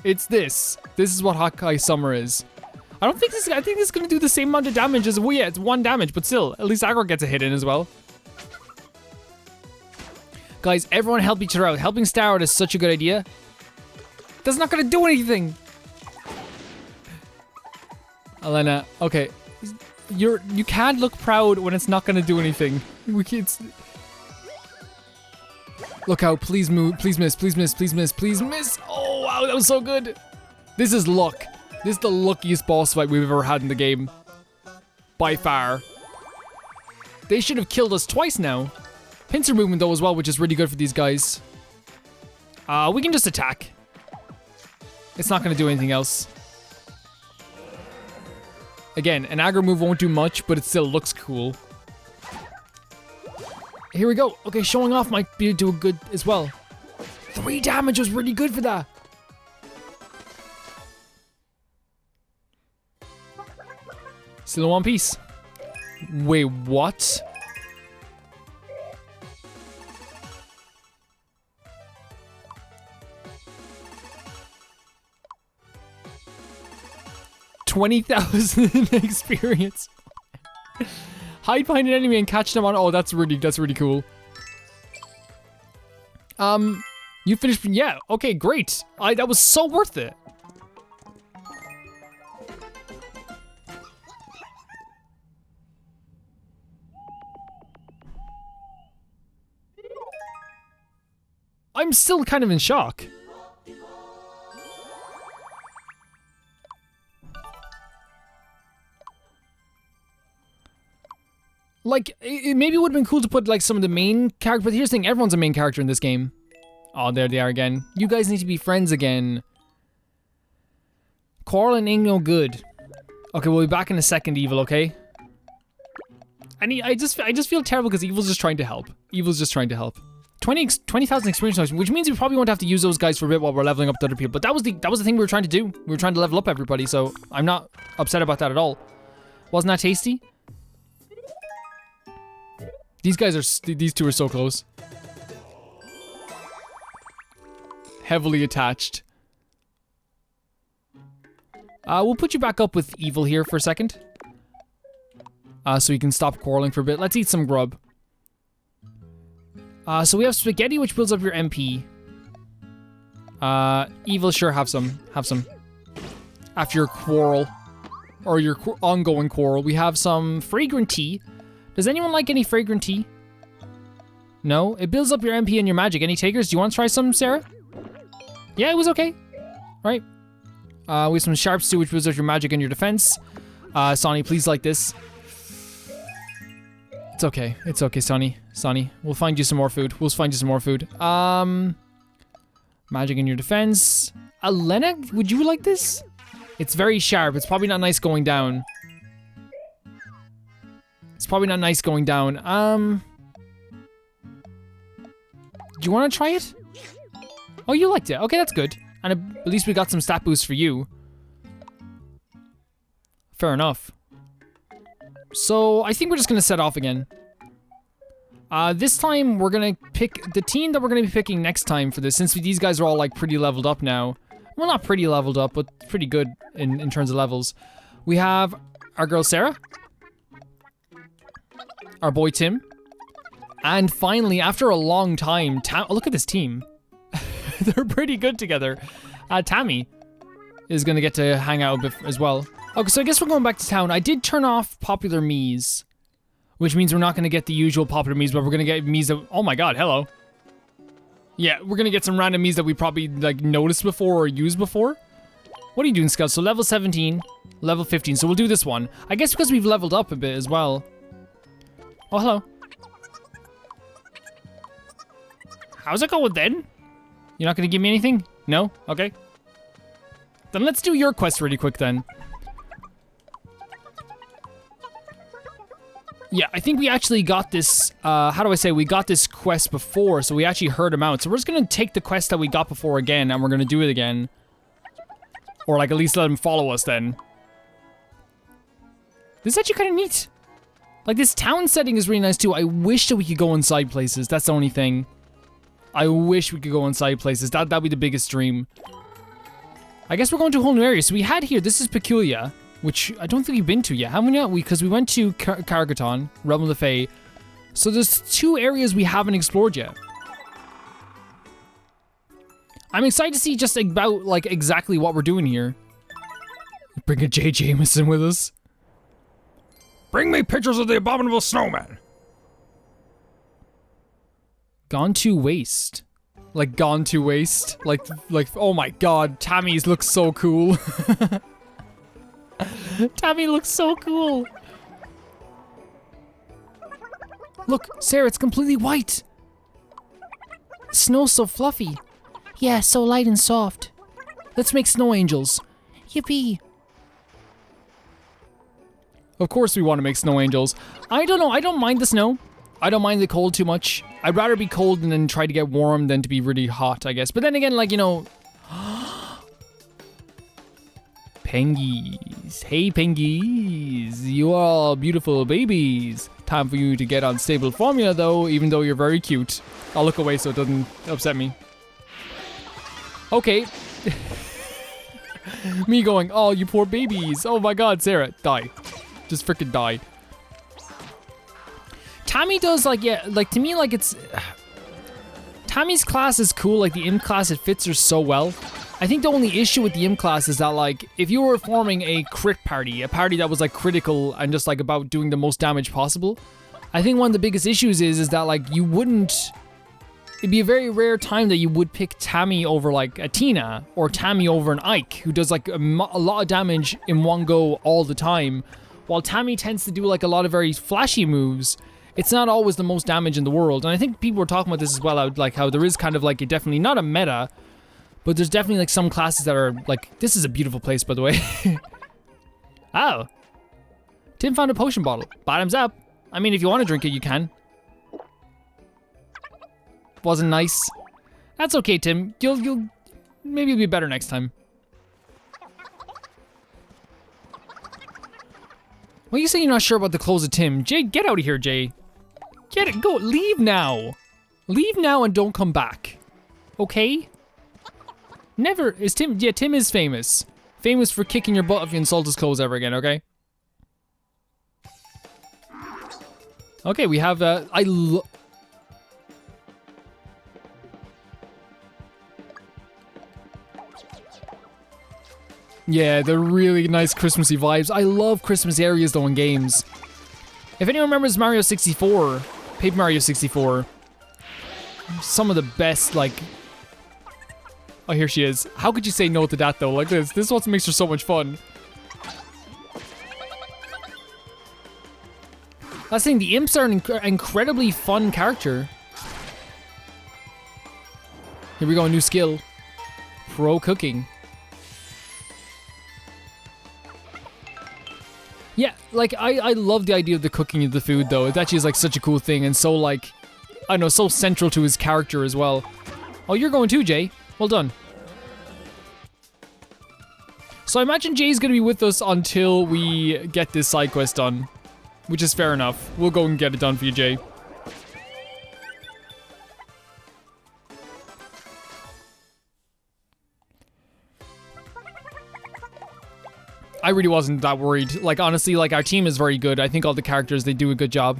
It's this. This is what Hawkeye Summer is. I think this is going to do the same amount of damage as... Well, yeah, it's 1 damage, but still, at least Aggro gets a hit in as well. Guys, everyone help each other out. Helping Star out is such a good idea. That's not going to do anything. Elena, okay. You can't look proud when it's not going to do anything. Look out, please move, please miss, please miss, please miss, please miss. Oh, wow, that was so good. This is luck. This is the luckiest boss fight we've ever had in the game. By far. They should have killed us twice now. Pincer movement though as well, which is really good for these guys. We can just attack. It's not going to do anything else. Again, an aggro move won't do much, but it still looks cool. Here we go. Okay, showing off might be do good as well. 3 damage was really good for that. Still in one piece. Wait, what? $20,000 experience. Hide behind an enemy and catch them on. Oh, that's really cool. You finished. Yeah. Okay. Great. That was so worth it. I'm still kind of in shock. Like, it maybe would have been cool to put, like, some of the main characters, but here's the thing, everyone's a main character in this game. Oh, there they are again. You guys need to be friends again. Quarreling ain't no good. Okay, we'll be back in a second, Evil, okay? I just feel terrible because Evil's just trying to help. Evil's just trying to help. 20,000 experience, which means we probably won't have to use those guys for a bit while we're leveling up to other people. But that was the thing we were trying to do. We were trying to level up everybody, so I'm not upset about that at all. Wasn't that tasty? These two are so close. Heavily attached. We'll put you back up with Evil here for a second. So you can stop quarreling for a bit. Let's eat some grub. So we have spaghetti, which builds up your MP. Evil, sure, have some. After your quarrel. Or your ongoing quarrel. We have some fragrant tea. Does anyone like any fragrant tea? No? It builds up your MP and your magic. Any takers? Do you want to try some, Sarah? Yeah, it was okay. Right. We have some sharp stew, which builds up your magic and your defense. Sonny, please like this. It's okay. It's okay, Sonny. Sonny, we'll find you some more food. Magic in your defense. Elena, would you like this? It's very sharp. It's probably not nice going down. Do you want to try it? Oh, you liked it. Okay, that's good. And at least we got some stat boosts for you. Fair enough. So, I think we're just going to set off again. This time, we're going to pick the team that we're going to be picking next time for this, since these guys are all, like, pretty leveled up now. Well, not pretty leveled up, but pretty good in terms of levels. We have our girl Sarah. Our boy Tim. And finally, after a long time, oh, look at this team. They're pretty good together. Tammy is going to get to hang out a bit as well. Okay, so I guess we're going back to town. I did turn off popular Miis, which means we're not going to get the usual popular Miis, but we're going to get Miis that... Oh my god, hello. Yeah, we're going to get some random Miis that we probably, like, noticed before or used before. What are you doing, Scout? So level 17, level 15. So we'll do this one. I guess because we've leveled up a bit as well. Oh, hello. How's it going then? You're not going to give me anything? No? Okay. Then let's do your quest really quick then. Yeah, I think we actually got this, how do I say, we got this quest before, so we actually heard him out. So we're just gonna take the quest that we got before again, and we're gonna do it again. Or, like, at least let him follow us then. This is actually kind of neat. Like, this town setting is really nice too. I wish that we could go inside places, that's the only thing. I wish we could go inside places, that'd be the biggest dream. I guess we're going to a whole new area. So we had here, this is Peculia, which I don't think we've been to yet, haven't we? Because we went to Cargaton, Realm of the Fae. So there's 2 areas we haven't explored yet. I'm excited to see just about, like, exactly what we're doing here. Bring a J. Jameson with us. Bring me pictures of the abominable snowman. Gone to waste. Like, gone to waste. Like, oh my god, Tammy's looks so cool. Tammy looks so cool. Look, Sarah, it's completely white. The snow's so fluffy. Yeah, so light and soft. Let's make snow angels. Yippee. Of course we want to make snow angels. I don't know, I don't mind the snow. I don't mind the cold too much. I'd rather be cold and then try to get warm than to be really hot, I guess. But then again, like, you know... Pengies. Hey, Pengies. You are all beautiful babies. Time for you to get on stable formula, though, even though you're very cute. I'll look away so it doesn't upset me. Okay. Me going, oh, you poor babies. Oh my god, Sarah, die. Just freaking die. Tammy does, like, yeah, like, to me, like, it's... Tammy's class is cool, like, the imp class, it fits her so well. I think the only issue with the imp class is that, like, if you were forming a crit party, a party that was, like, critical and just, like, about doing the most damage possible, I think one of the biggest issues is that, like, you wouldn't... It'd be a very rare time that you would pick Tammy over, like, a Tina, or Tammy over an Ike, who does, like, a lot of damage in one go all the time, while Tammy tends to do, like, a lot of very flashy moves. It's not always the most damage in the world, and I think people were talking about this as well, like, how there is kind of, like, a definitely, not a meta, but there's definitely, like, some classes that are, like, this is a beautiful place, by the way. Oh. Tim found a potion bottle. Bottoms up. I mean, if you want to drink it, you can. Wasn't nice. That's okay, Tim. You'll maybe it'll be better next time. Well, you say you're not sure about the clothes of Tim. Jay, get out of here, Jay. Get it, go, leave now. Leave now and don't come back. Okay? Never, is Tim, yeah, Tim is famous. Famous for kicking your butt if you insult his clothes ever again, okay? Okay, we have, yeah, they're really nice Christmassy vibes. I love Christmas areas though in games. If anyone remembers Mario 64, Paper Mario 64, some of the best, like... Oh, here she is. How could you say no to that though? Like this is what makes her so much fun. That's the thing, the imps are an incredibly fun character. Here we go, a new skill. Pro cooking. Yeah, like, I love the idea of the cooking of the food, though. It actually is, like, such a cool thing, and so, like, I don't know, so central to his character as well. Oh, you're going too, Jay. Well done. So I imagine Jay's gonna be with us until we get this side quest done, which is fair enough. We'll go and get it done for you, Jay. I really wasn't that worried. Like, honestly, like, our team is very good. I think all the characters, they do a good job.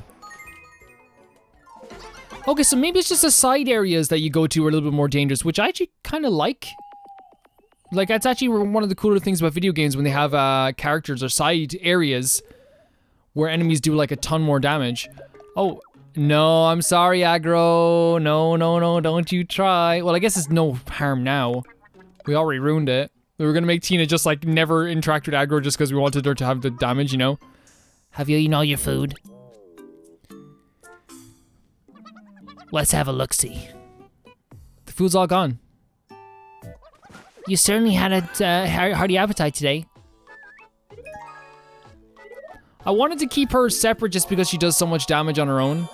Okay, so maybe it's just the side areas that you go to are a little bit more dangerous, which I actually kind of like. Like, that's actually one of the cooler things about video games when they have characters or side areas where enemies do, like, a ton more damage. Oh, no, I'm sorry, aggro. No, no, no, don't you try. Well, I guess it's no harm now. We already ruined it. We were gonna make Tina just, like, never interact with aggro just because we wanted her to have the damage, you know? Have you eaten all your food? Let's have a look-see. The food's all gone. You certainly had a hearty appetite today. I wanted to keep her separate just because she does so much damage on her own.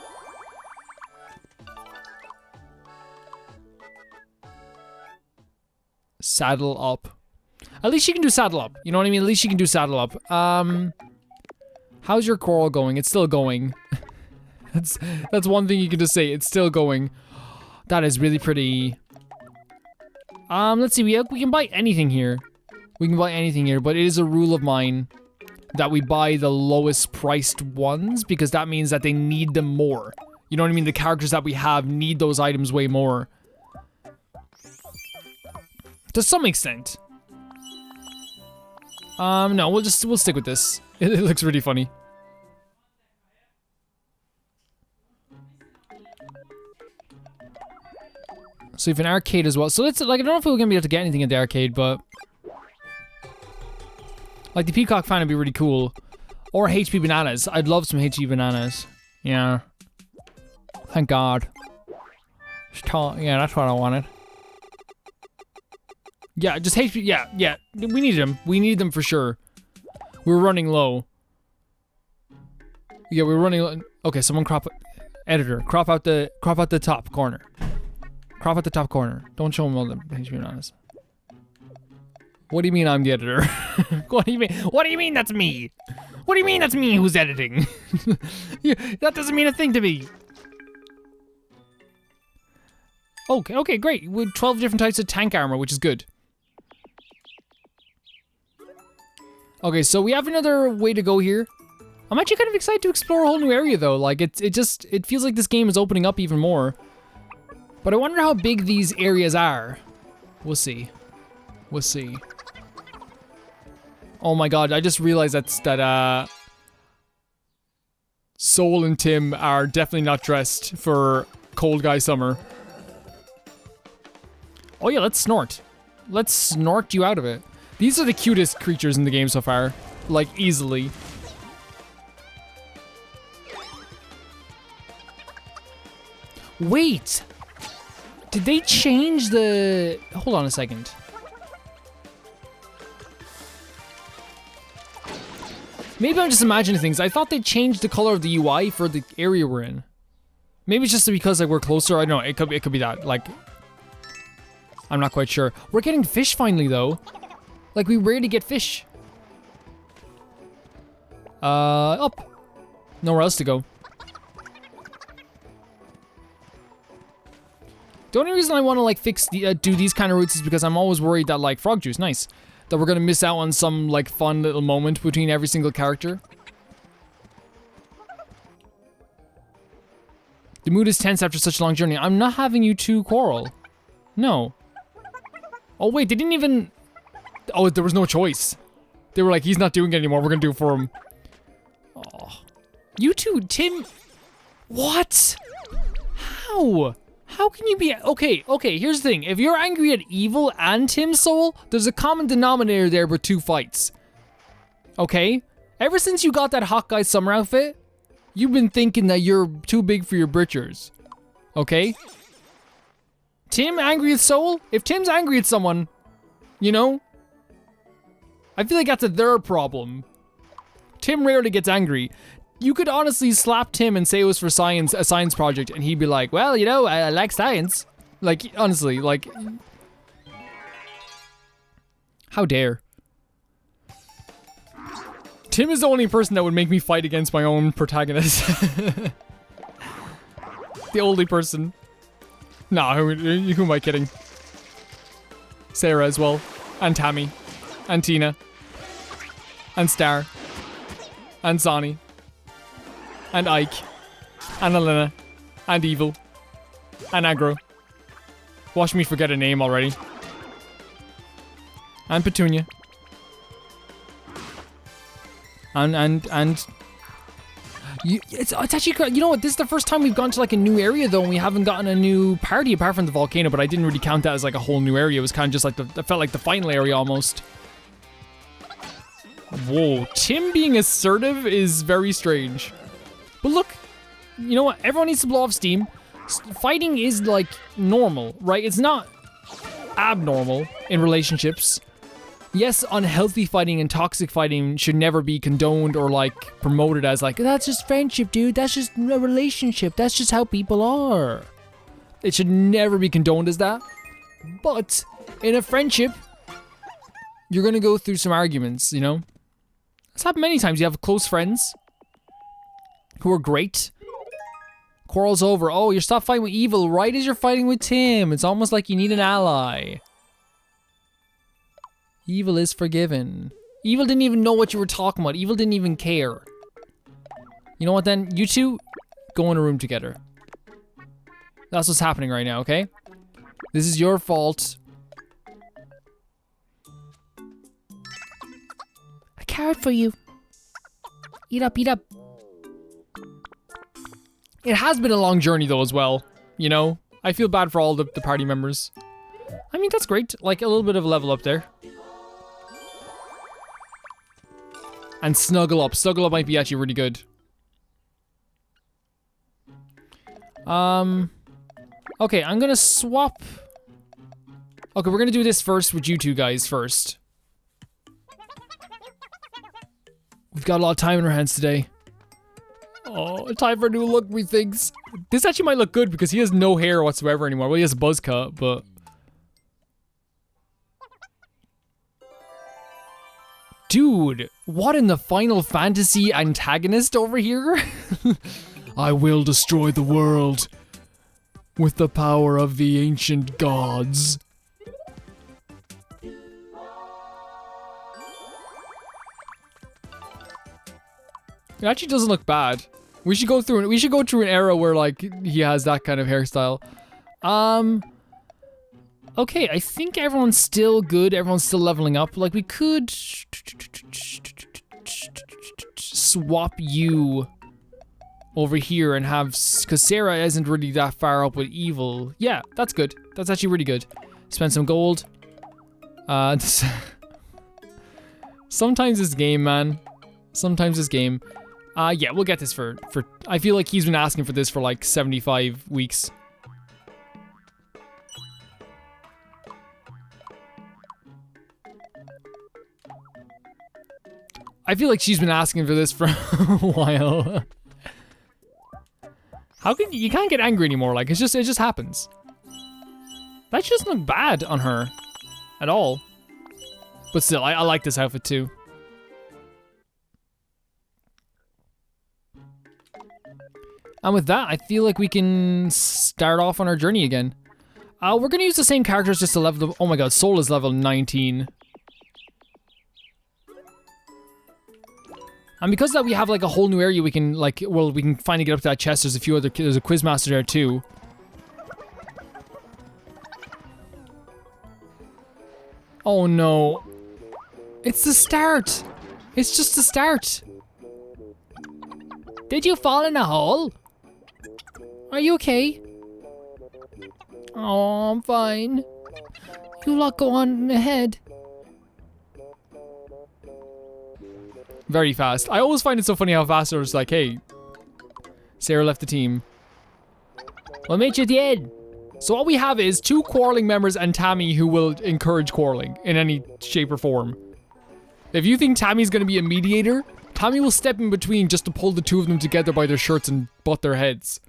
Saddle up. At least she can do saddle up. You know what I mean? At least she can do saddle up. How's your coral going? It's still going. That's one thing you can just say. It's still going. That is really pretty. Let's see. We can buy anything here. We can buy anything here, but it is a rule of mine that we buy the lowest priced ones because that means that they need them more. You know what I mean? The characters that we have need those items way more. To some extent. No, we'll stick with this. It looks really funny. So we have an arcade as well. So let's, like, I don't know if we're gonna be able to get anything at the arcade, but like the peacock fan would be really cool. Or HP bananas. I'd love some HP bananas. Yeah. Thank God. Yeah, that's what I wanted. Yeah, just HP, yeah. We need them. We need them for sure. We're running low. Yeah, we're running. Okay, someone crop. Editor, crop out the top corner. Crop out the top corner. Don't show them all the page being honest. What do you mean I'm the editor? What do you mean? What do you mean that's me? What do you mean that's me who's editing? Yeah, that doesn't mean a thing to me. Okay, great. With 12 different types of tank armor, which is good. Okay, so we have another way to go here. I'm actually kind of excited to explore a whole new area though. Like it feels like this game is opening up even more. But I wonder how big these areas are. We'll see. We'll see. Oh my god, I just realized that Soul and Tim are definitely not dressed for cold guy summer. Oh yeah, let's snort. Let's snort you out of it. These are the cutest creatures in the game so far. Like, easily. Wait! Did they change the... Hold on a second. Maybe I'm just imagining things. I thought they changed the color of the UI for the area we're in. Maybe it's just because like we're closer. I don't know. It could be that. Like, I'm not quite sure. We're getting fish finally though. Like we rarely get fish. Up. Nowhere else to go. The only reason I want to like do these kind of routes is because I'm always worried that like frog juice, nice, that we're gonna miss out on some like fun little moment between every single character. The mood is tense after such a long journey. I'm not having you two quarrel. No. Oh wait, they didn't even... Oh, there was no choice. They were like, he's not doing it anymore, we're gonna do it for him. Oh. You two, Tim... What? How? How can you be... Okay, here's the thing. If you're angry at Evil and Tim's soul, there's a common denominator there with two fights. Okay? Ever since you got that hot guy summer outfit, you've been thinking that you're too big for your britchers. Okay? Tim angry at Soul? If Tim's angry at someone, you know, I feel like that's their problem. Tim rarely gets angry. You could honestly slap Tim and say it was for science, a science project, and he'd be like, well, you know, I like science. Like, honestly, like... How dare. Tim is the only person that would make me fight against my own protagonist. The only person. Nah, who am I kidding? Sarah as well. And Tammy. And Tina. And Star. And Sonny. And Ike. And Elena. And Evil. And Aggro. Watch me forget a name already. And Petunia. And it's actually, you know what, this is the first time we've gone to like a new area though, and we haven't gotten a new party apart from the volcano, but I didn't really count that as like a whole new area. It was kind of just like it felt like the final area almost. Whoa, Tim being assertive is very strange. But look, you know what, everyone needs to blow off steam. Fighting is like normal, right? It's not abnormal in relationships. Yes, unhealthy fighting and toxic fighting should never be condoned or like promoted as like, that's just friendship, dude. That's just a relationship. That's just how people are. It should never be condoned as that. But in a friendship, you're gonna go through some arguments, you know? It's happened many times. You have close friends who are great. Quarrels over. Oh, you're stopped fighting with Evil right as you're fighting with Tim. It's almost like you need an ally. Evil is forgiven. Evil didn't even know what you were talking about. Evil didn't even care. You know what then? You two, go in a room together. That's what's happening right now, okay? This is your fault. A carrot for you. Eat up, eat up. It has been a long journey though as well. You know? I feel bad for all the party members. I mean, that's great. Like a little bit of a level up there. And snuggle up. Snuggle up might be actually really good. Okay, I'm gonna swap. Okay, we're gonna do this first with you two guys first. We've got a lot of time in our hands today. Oh, time for a new look, methinks. This actually might look good because he has no hair whatsoever anymore. Well, he has a buzz cut, but... Dude, what in the Final Fantasy antagonist over here? I will destroy the world with the power of the ancient gods. It actually doesn't look bad. We should go through an era where like he has that kind of hairstyle. Okay, I think everyone's still good. Everyone's still leveling up. Like we could swap you over here and have, cause Sarah isn't really that far up with evil. Yeah, that's good. That's actually really good. Spend some gold. Sometimes this game, man. Sometimes this game. Yeah, we'll get this for, I feel like he's been asking for this for like 75 weeks. I feel like she's been asking for this for a while. How can you can't get angry anymore? Like it just happens. That doesn't look bad on her at all. But still, I like this outfit too. And with that, I feel like we can start off on our journey again. We're gonna use the same characters just to level them. Oh my god, Soul is level 19. And because of that we have like a whole new area we can like, well, we can finally get up to that chest. There's a few other, there's a quizmaster there too. Oh no. It's the start. It's just the start. Did you fall in a hole? Are you okay? Oh, I'm fine. You lot go on ahead. Very fast. I always find it so funny how fast it was like, hey, Sarah left the team. We'll meet you at the end. So all we have is 2 quarreling members and Tammy who will encourage quarreling in any shape or form. If you think Tammy's gonna be a mediator, Tammy will step in between just to pull the 2 of them together by their shirts and butt their heads.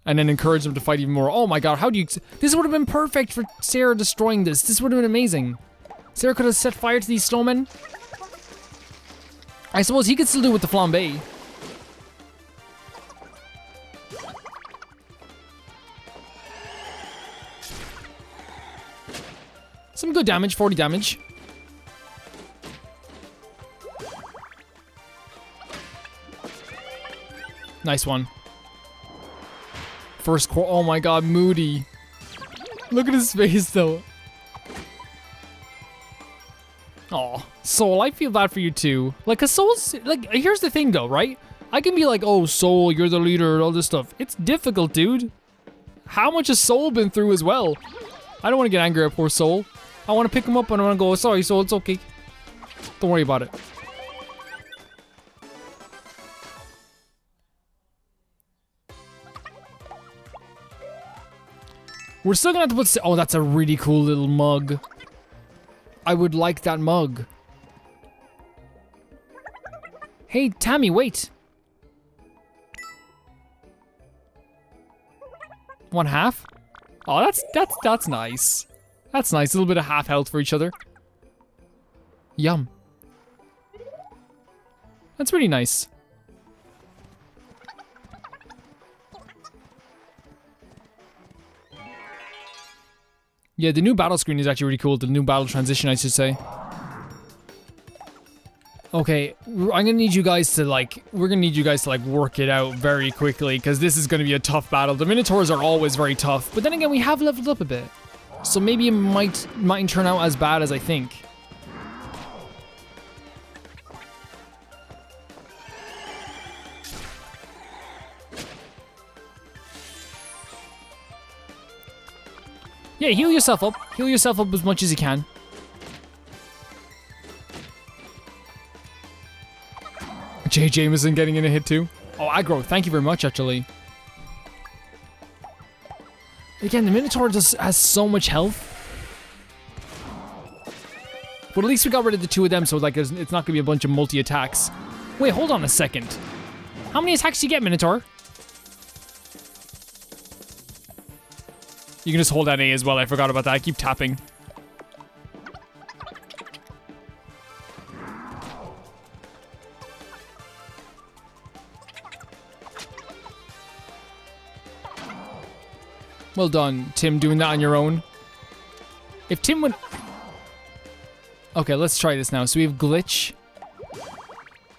And then encourage them to fight even more. Oh my god, how do you... This would have been perfect for Sarah destroying this. This would have been amazing. Sarah could have set fire to these snowmen. I suppose he could still do it with the flambe. Some good damage, 40 damage. Nice one. First oh my god, Moody. Look at his face though. Aw, Soul, I feel bad for you too. Like, cause Soul's, like, here's the thing though, right? I can be like, oh, Soul, you're the leader and all this stuff. It's difficult, dude. How much has Soul been through as well? I don't want to get angry at poor Soul. I want to pick him up and I want to go, sorry, Soul, it's okay. Don't worry about it. We're still gonna have to put, oh, that's a really cool little mug. I would like that mug. Hey, Tammy, wait. 1/2? Oh, that's nice. That's nice. A little bit of half health for each other. Yum. That's really nice. Yeah, the new battle screen is actually really cool. The new battle transition, I should say. Okay, I'm gonna need you guys to like, work it out very quickly because this is gonna be a tough battle. The Minotaurs are always very tough, but then again, we have leveled up a bit. So maybe it mightn't turn out as bad as I think. Yeah, heal yourself up. Heal yourself up as much as you can. Jay Jameson getting in a hit too. Oh, aggro. Thank you very much, actually. Again, the Minotaur just has so much health. But at least we got rid of the 2 of them, so like it's not gonna be a bunch of multi-attacks. Wait, hold on a second. How many attacks do you get, Minotaur? You can just hold down A as well. I forgot about that. I keep tapping. Well done, Tim, doing that on your own. If Tim would... Okay, let's try this now. So we have glitch.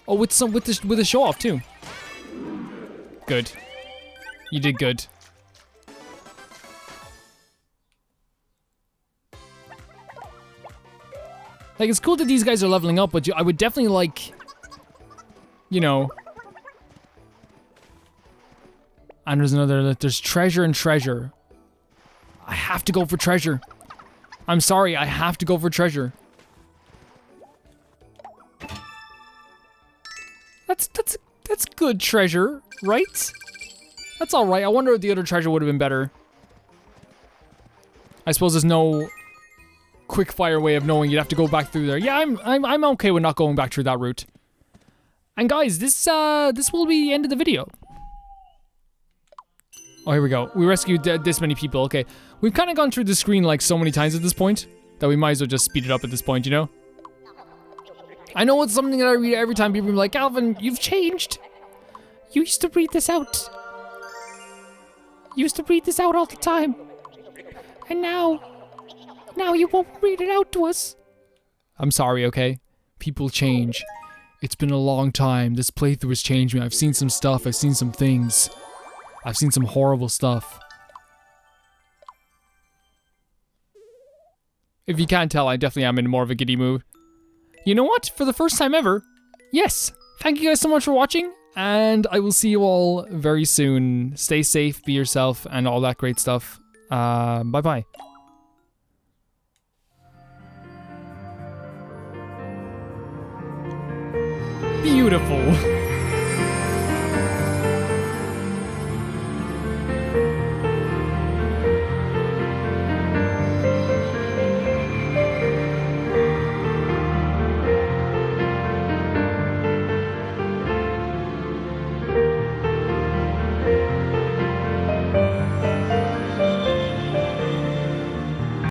Oh, with a show off too. Good. You did good. Like, it's cool that these guys are leveling up, but I would definitely like, you know. And there's treasure and treasure. I have to go for treasure. I'm sorry, I have to go for treasure. That's good treasure, right? That's all right. I wonder if the other treasure would have been better. I suppose there's no quick fire way of knowing. You'd have to go back through there. Yeah, I'm okay with not going back through that route. And guys, this will be the end of the video. Oh, here we go. We rescued this many people. Okay, we've kind of gone through the screen like so many times at this point that we might as well just speed it up at this point, you know? I know it's something that I read every time people are like, Alvin, you've changed. You used to read this out. You used to read this out all the time. And now you won't read it out to us. I'm sorry, okay? People change. It's been a long time. This playthrough has changed me. I've seen some stuff. I've seen some things. I've seen some horrible stuff. If you can't tell, I definitely am in more of a giddy mood. You know what? For the first time ever, yes. Thank you guys so much for watching, and I will see you all very soon. Stay safe, be yourself, and all that great stuff. Bye-bye. Beautiful.